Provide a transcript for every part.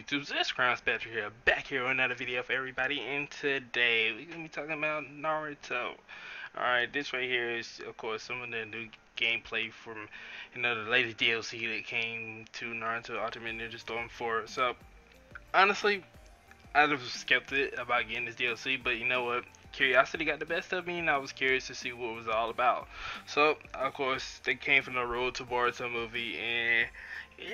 YouTubers, it's CrownSpectro here, back here with another video for everybody, and today we're going to be talking about Naruto. Alright, this right here is, of course, some of the new gameplay from, the latest DLC that came to Naruto Ultimate Ninja Storm 4. So, honestly, I was skeptic about getting this DLC, but you know what? Curiosity got the best of me, and I was curious to see what it was all about. So, of course, they came from the Road to Boruto movie, and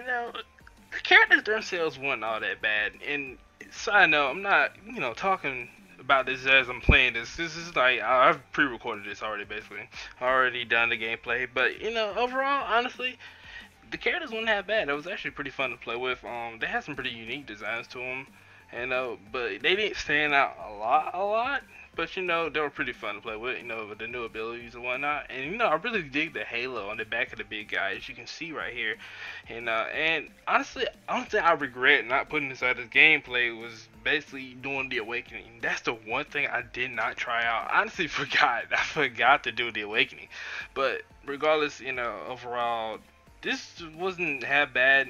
the characters themselves weren't all that bad. And side note, I'm not, talking about this as I'm playing this. This is like I've pre-recorded this already, basically. Already done the gameplay, but overall, honestly, the characters weren't that bad. It was actually pretty fun to play with. They had some pretty unique designs to them, and but they didn't stand out a lot. But they were pretty fun to play with. With the new abilities and whatnot. And I really dig the halo on the back of the big guy, as you can see right here. And honestly, only thing I regret not putting inside this gameplay was basically doing the awakening. That's the one thing I did not try out. I honestly forgot. I forgot to do the awakening. But regardless, overall, this wasn't half bad.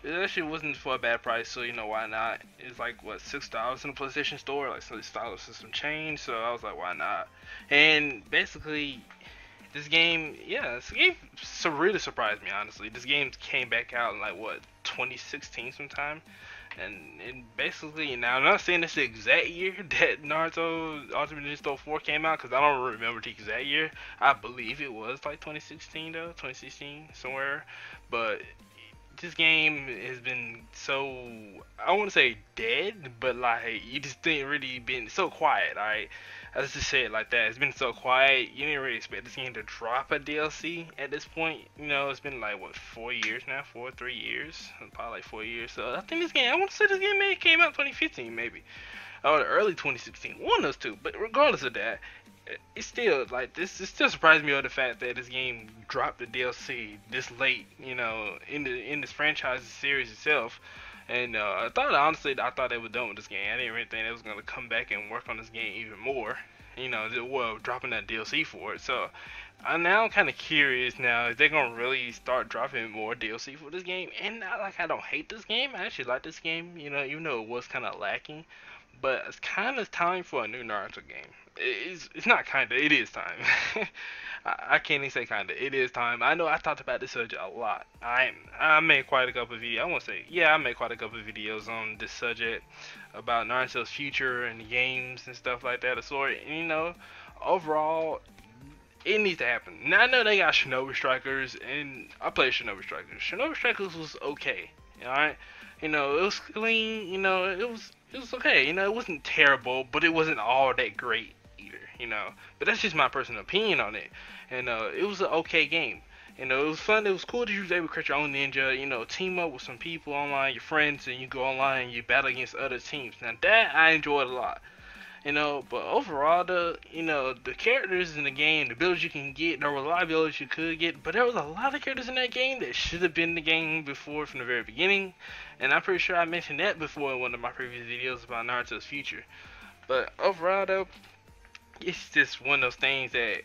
It actually wasn't for a bad price, so why not? It's like what, $6 in the PlayStation Store, like $6 and some change. So I was like, why not? And basically, this game, so really surprised me, honestly. This game came back out in like what, 2016 sometime. And basically, now I'm not saying it's the exact year that Naruto Ultimate Ninja Storm 4 came out, because I don't remember the exact year. I believe it was like 2016 though, 2016 somewhere. But this game has been so, I wouldn't say dead, but like you just didn't really been so quiet. Alright, let's just say it like that. It's been so quiet. You didn't really expect this game to drop a DLC at this point. It's been like what, 4 years now, 3 years, probably like 4 years. So I think this game, I want to say this game maybe came out 2015 maybe, or early 2016, one of those two. But regardless of that, it's still like this. It still surprised me on the fact that this game dropped the DLC this late, in this franchise series itself. And I thought they were done with this game. I didn't really think they was gonna come back and work on this game even more. Well, dropping that DLC for it. So I'm now kind of curious now if they're gonna really start dropping more DLC for this game. And not like I don't hate this game. I actually like this game. Even though it was kind of lacking. But it's kind of time for a new Naruto game. It's not kinda, it is time. I can't even say kinda, it is time. I know I talked about this subject a lot. I made quite a couple of videos. I won't say, yeah, I made quite a couple of videos on this subject about Naruto's future and games and stuff like that. And overall, it needs to happen. Now I know they got Shinobi Strikers, and I played Shinobi Strikers. Shinobi Strikers was okay. Alright, it was clean. It was okay. It wasn't terrible, but it wasn't all that great either. But that's just my personal opinion on it. And it was an okay game. It was fun. It was cool that you was able to create your own ninja. Team up with some people online, your friends, and you go online and you battle against other teams. Now that I enjoyed a lot. But overall, the characters in the game, the abilities you can get, there were a lot of abilities you could get, but there was a lot of characters in that game that should have been in the game before from the very beginning, and I'm pretty sure I mentioned that before in one of my previous videos about Naruto's future. But overall, though, it's just one of those things that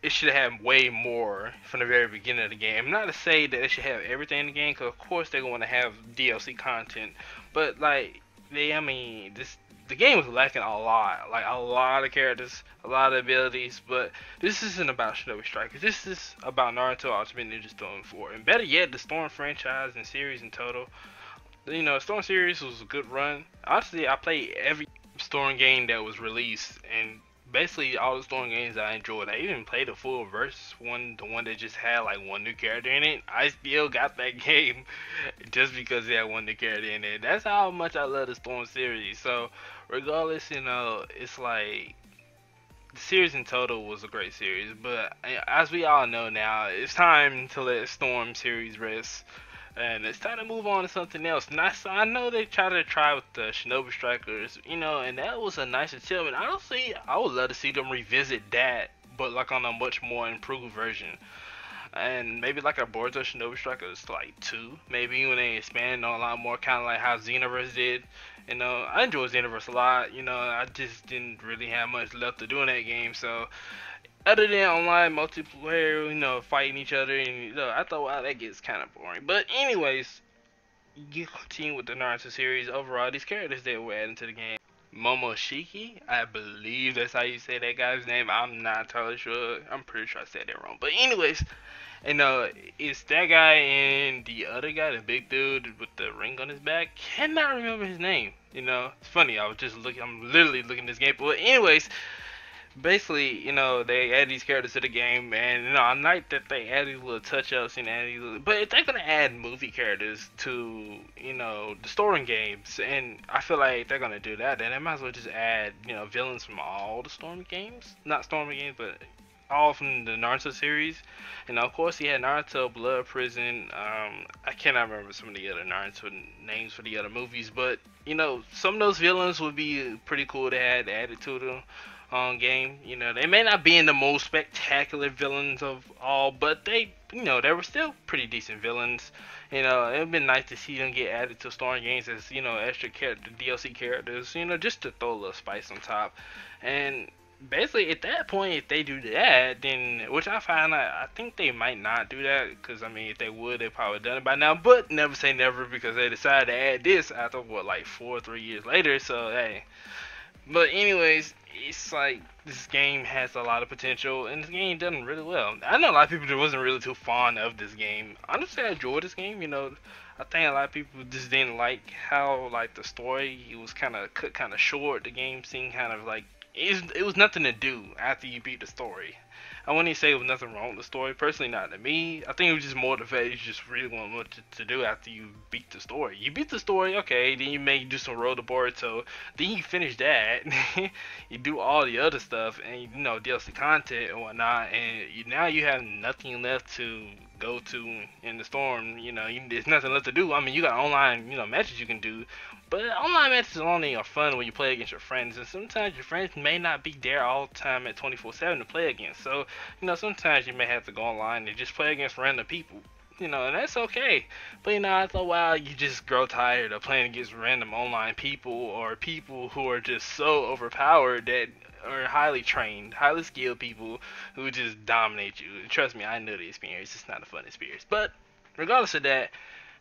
it should have way more from the very beginning of the game. Not to say that it should have everything in the game, because of course they're going to have DLC content, but like, the game was lacking a lot, like a lot of characters, a lot of abilities. But this isn't about Shinobi Strikers. This is about Naruto Ultimate Ninja Storm 4, and better yet, the Storm franchise and series in total. Storm series was a good run. Honestly, I played every Storm game that was released, and basically all the Storm games I enjoyed. I even played the full verse one, the one that just had like one new character in it. I still got that game just because it had one new character in it. That's how much I love the Storm series. So regardless, it's like the series in total was a great series. But as we all know now, it's time to let Storm series rest. And it's time to move on to something else. And I know they try with the Shinobi Strikers, and that was a nice attempt. And honestly, I would love to see them revisit that, but like on a much more improved version. And maybe like a Boruto Shinobi Strikers like 2, maybe when they expand on a lot more, kind of like how Xenoverse did. I enjoyed Xenoverse a lot. I just didn't really have much left to do in that game, so other than online multiplayer, fighting each other, and I thought, wow, that gets kind of boring. But anyways, you continue with the Naruto series, overall, these characters that were added to the game. Momoshiki, I believe that's how you say that guy's name. I'm not totally sure. I'm pretty sure I said that wrong. But anyways, it's that guy and the other guy, the big dude with the ring on his back. Cannot remember his name. It's funny. I was just looking. I'm literally looking at this game. But anyways, basically, they add these characters to the game, and I like that they add these little touch-ups and add these but if they're gonna add movie characters to, the story games, and I feel like they're gonna do that, then they might as well just add, villains from all the Storm games, not Storm games, but all from the Naruto series. And of course, he had Naruto, Blood Prison. I cannot remember some of the other Naruto names for the other movies, but some of those villains would be pretty cool to add added to the game. They may not be in the most spectacular villains of all, but they were still pretty decent villains. It'd been nice to see them get added to story games as, extra character, DLC characters, just to throw a little spice on top. And basically, at that point, if they do that, then, which I think they might not do that, because, I mean, if they would, they probably done it by now, but never say never, because they decided to add this after, like 4 or 3 years later, so, hey. But anyways, it's like this game has a lot of potential, and this game done really well. I know a lot of people that wasn't really too fond of this game. Honestly, I enjoyed this game. I think a lot of people just didn't like how like the story it was kind of cut kind of short. The game seemed kind of like it was nothing to do after you beat the story. I wouldn't even say it was nothing wrong with the story. Personally, not to me. I think it was just more the fact you just really want what to do after you beat the story. You beat the story, okay, then you may do some road to Boruto. Then you finish that. You do all the other stuff and, DLC content and whatnot. And now you have nothing left to go to in the storm. There's nothing left to do. I mean, you got online, matches you can do. But online matches only are fun when you play against your friends, and sometimes your friends may not be there all the time at 24/7 to play against. So, sometimes you may have to go online and just play against random people. And that's okay. But, after a while, you just grow tired of playing against random online people or people who are just so overpowered that are highly trained, highly skilled people who just dominate you. And trust me, I know the experience. It's not a fun experience. But, regardless of that,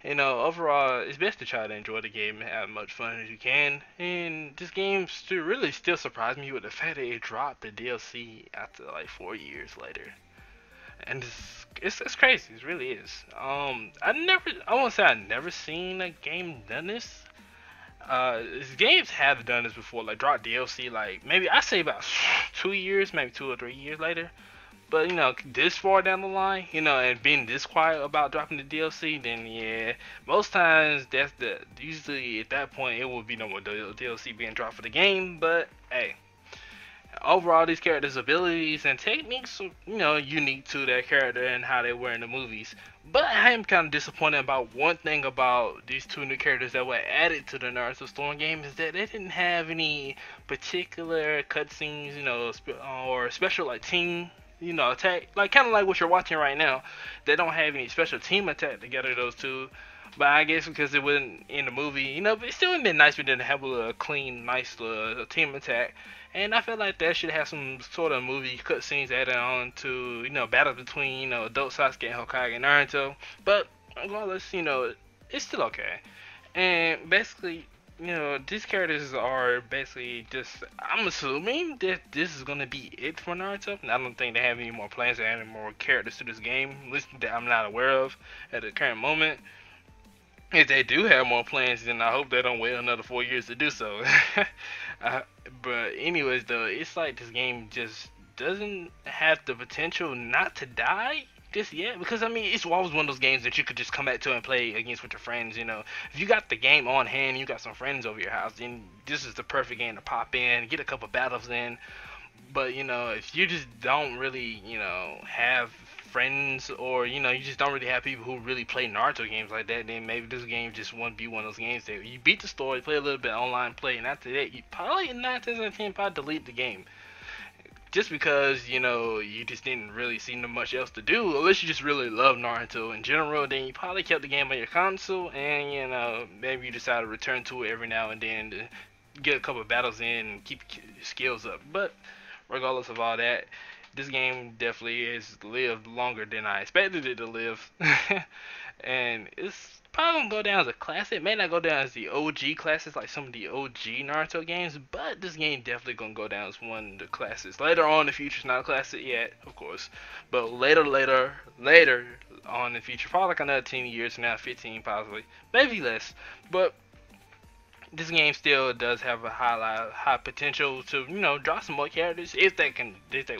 overall, it's best to try to enjoy the game and have as much fun as you can. And this game still surprised me with the fact that it dropped the DLC after like 4 years later. And it's crazy. It really is. I won't say I've never seen a game done this. Games have done this before, like drop DLC, like maybe I say about 2 years, maybe 2 or 3 years later. But this far down the line, and being this quiet about dropping the DLC, then yeah, most times usually at that point it will be no more DLC being dropped for the game. But hey, overall these characters' abilities and techniques are, unique to their character and how they were in the movies. But I am kind of disappointed about one thing about these two new characters that were added to the Naruto Storm game is that they didn't have any particular cutscenes, or special like team attack, like kind of like what you're watching right now. They don't have any special team attack together, those two. But I guess because it wasn't in the movie, but it still would have been nice if we didn't have a clean, nice team attack. And I feel like that should have some sort of movie cutscenes added on to, battle between, adult Sasuke and Hokage and Naruto. But regardless, it's still okay. And basically, these characters are basically just, I'm assuming that this is going to be it for Naruto. And I don't think they have any more plans to add any more characters to this game, at least that I'm not aware of at the current moment. If they do have more plans, then I hope they don't wait another 4 years to do so. But anyways, though, it's like this game just doesn't have the potential not to die just yet, because I mean it's always one of those games that you could just come back to and play against with your friends. If you got the game on hand and you got some friends over your house, then this is the perfect game to pop in, get a couple battles in. But if you just don't really have friends, or you just don't really have people who really play Naruto games like that, then maybe this game just won't be one of those games that you beat the story, play a little bit online play, and after that you probably 9 times out of 10 probably delete the game. Just because, you just didn't really see much else to do, unless you just really love Naruto in general, then you probably kept the game on your console, and, maybe you decide to return to it every now and then to get a couple of battles in and keep your skills up. But, regardless of all that, this game definitely has lived longer than I expected it to live. And it's probably gonna go down as a classic. It may not go down as the OG classics like some of the OG Naruto games, but this game definitely gonna go down as one of the classics. Later on in the future, it's not a classic yet, of course, but later on in the future, probably like another 10 years from now, 15 possibly, maybe less. But this game still does have a high potential to, draw some more characters if they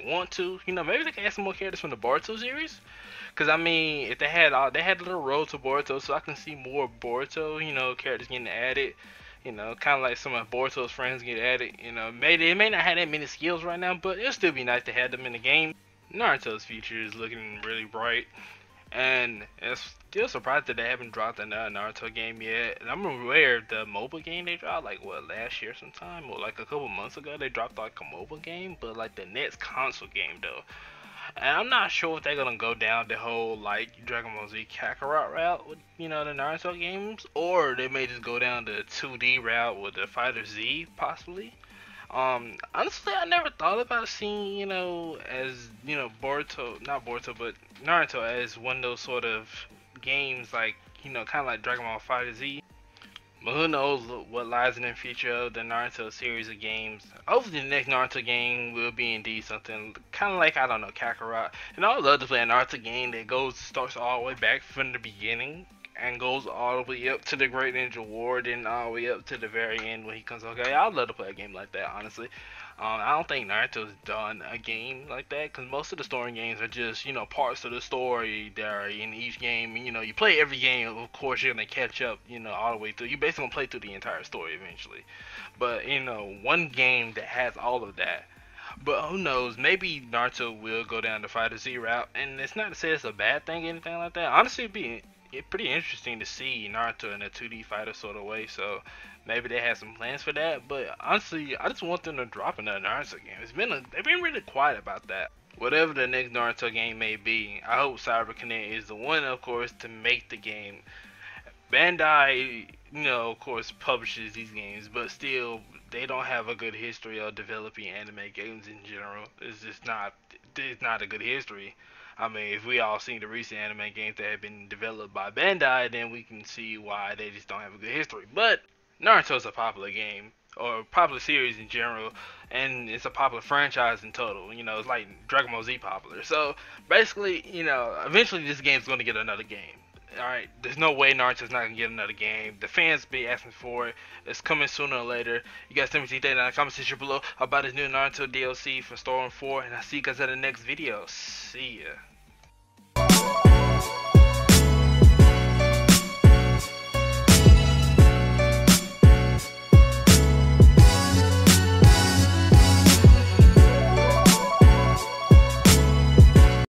want to. Maybe they can add some more characters from the Boruto series. Cause I mean, if they had a little road to Boruto, so I can see more Boruto, characters getting added. Kind of like some of Boruto's friends get added. Maybe they may not have that many skills right now, but it'll still be nice to have them in the game. Naruto's future is looking really bright. And it's still surprised that they haven't dropped another Naruto game yet. And I'm aware the mobile game they dropped like what last year sometime or like a couple months ago they dropped like a mobile game, but like the next console game though. And I'm not sure if they're gonna go down the whole like Dragon Ball Z Kakarot route with the Naruto games, or they may just go down the 2D route with the Fighter Z possibly. Honestly, I never thought about seeing, as, Boruto, not Boruto, but Naruto as one of those sort of games, like, kind of like Dragon Ball Fighter Z. But who knows what lies in the future of the Naruto series of games. Hopefully the next Naruto game will be indeed something kind of like, I don't know, Kakarot. And I would love to play a Naruto game that starts all the way back from the beginning and goes all the way up to the Great Ninja War, then all the way up to the very end when he comes. Okay, I'd love to play a game like that, honestly. I don't think Naruto's done a game like that, because most of the story games are just, parts of the story that are in each game. You play every game, of course, you're going to catch up, all the way through. You basically going to play through the entire story eventually. But, one game that has all of that. But who knows, maybe Naruto will go down the Fighter Z route, and it's not to say it's a bad thing or anything like that. Honestly, it's pretty interesting to see Naruto in a 2D fighter sort of way, so maybe they have some plans for that. But honestly, I just want them to drop another Naruto game. They've been really quiet about that. Whatever the next Naruto game may be, I hope CyberConnect is the one, of course, to make the game. Bandai, of course, publishes these games, but still, they don't have a good history of developing anime games in general. It's not a good history. I mean, if we all seen the recent anime games that have been developed by Bandai, then we can see why they just don't have a good history. But Naruto's a popular game, or popular series in general, and it's a popular franchise in total. It's like Dragon Ball Z popular. So basically, eventually this game's going to get another game. Alright, there's no way Naruto's not gonna get another game. The fans be asking for it. It's coming sooner or later. You guys tell me in the comment section below about this new Naruto DLC for Storm 4, and I'll see you guys in the next video. See ya.